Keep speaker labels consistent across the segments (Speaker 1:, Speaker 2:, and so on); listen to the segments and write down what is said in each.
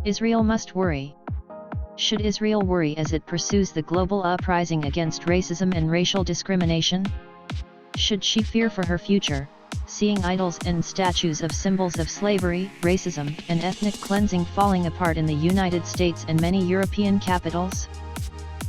Speaker 1: Israel must worry. Should Israel worry as it pursues the global uprising against racism and racial discrimination? Should she fear for her future, seeing idols and statues of symbols of slavery, racism, and ethnic cleansing falling apart in the United States and many European capitals?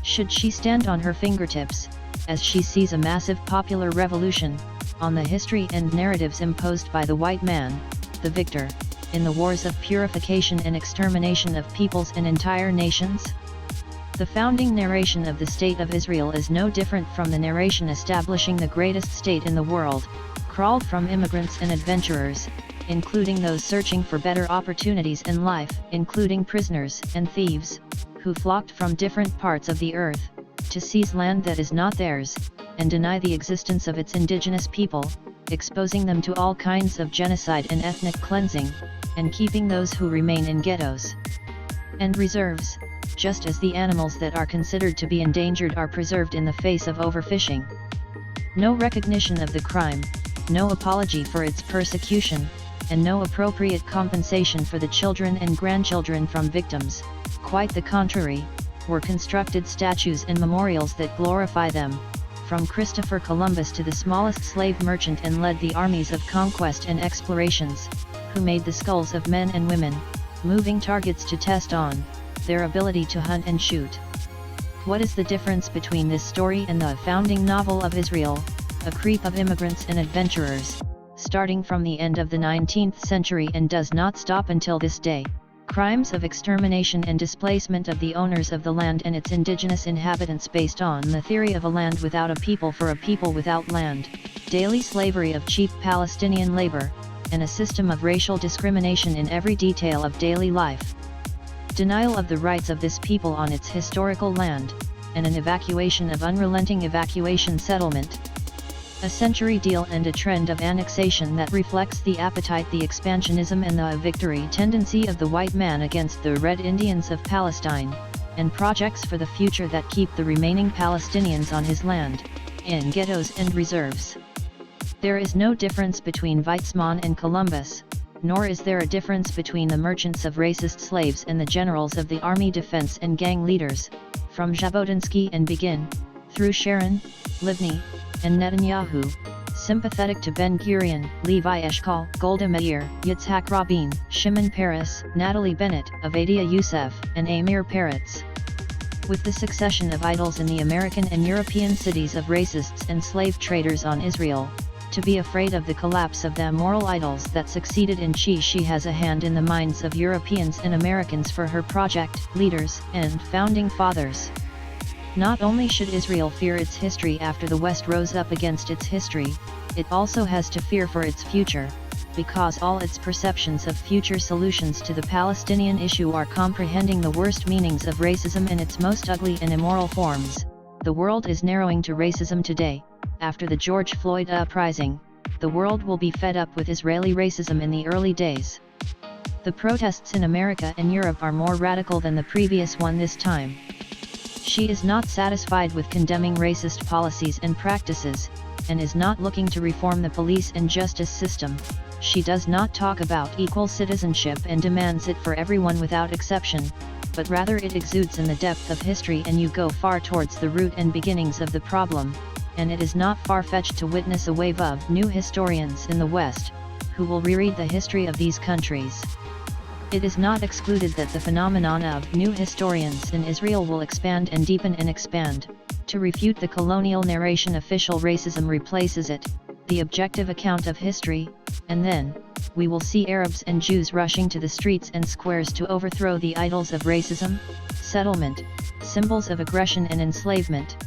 Speaker 1: Should she stand on her fingertips, as she sees a massive popular revolution, on the history and narratives imposed by the white man, the victor, in the wars of purification and extermination of peoples and entire nations? The founding narration of the State of Israel is no different from the narration establishing the greatest state in the world, crawled from immigrants and adventurers, including those searching for better opportunities in life, including prisoners and thieves, who flocked from different parts of the earth, to seize land that is not theirs, and deny the existence of its indigenous people, exposing them to all kinds of genocide and ethnic cleansing, and keeping those who remain in ghettos and reserves, just as the animals that are considered to be endangered are preserved in the face of overfishing. No recognition of the crime, no apology for its persecution, and no appropriate compensation for the children and grandchildren from victims, quite the contrary, were constructed statues and memorials that glorify them, from Christopher Columbus to the smallest slave merchant and led the armies of conquest and explorations, who made the skulls of men and women, moving targets to test on their ability to hunt and shoot. What is the difference between this story and the founding novel of Israel, a creep of immigrants and adventurers, starting from the end of the 19th century and does not stop until this day? Crimes of extermination and displacement of the owners of the land and its indigenous inhabitants based on the theory of a land without a people for a people without land, daily slavery of cheap Palestinian labor, and a system of racial discrimination in every detail of daily life. Denial of the rights of this people on its historical land, and an unrelenting evacuation settlement. A century deal and a trend of annexation that reflects the appetite, the expansionism and the victory tendency of the white man against the Red Indians of Palestine, and projects for the future that keep the remaining Palestinians on his land, in ghettos and reserves. There is no difference between Weizmann and Columbus, nor is there a difference between the merchants of racist slaves and the generals of the army defense and gang leaders, from Jabotinsky and Begin, through Sharon, Livni, and Netanyahu, sympathetic to Ben-Gurion, Levi Eshkol, Golda Meir, Yitzhak Rabin, Shimon Peres, Natalie Bennett, Avadia Youssef, and Amir Peretz. With the succession of idols in the American and European cities of racists and slave traders on Israel, to be afraid of the collapse of the moral idols that succeeded in she has a hand in the minds of Europeans and Americans for her project, leaders, and founding fathers. Not only should Israel fear its history after the West rose up against its history, it also has to fear for its future, because all its perceptions of future solutions to the Palestinian issue are comprehending the worst meanings of racism in its most ugly and immoral forms. The world is narrowing to racism today. After the George Floyd uprising, the world will be fed up with Israeli racism in the early days. The protests in America and Europe are more radical than the previous one this time. She is not satisfied with condemning racist policies and practices, and is not looking to reform the police and justice system. She does not talk about equal citizenship and demands it for everyone without exception, but rather it exudes in the depth of history, and you go far towards the root and beginnings of the problem, and it is not far-fetched to witness a wave of new historians in the West, who will reread the history of these countries. It is not excluded that the phenomenon of new historians in Israel will expand and deepen and expand. To refute the colonial narration, official racism replaces it, the objective account of history, and then, we will see Arabs and Jews rushing to the streets and squares to overthrow the idols of racism, settlement, symbols of aggression and enslavement,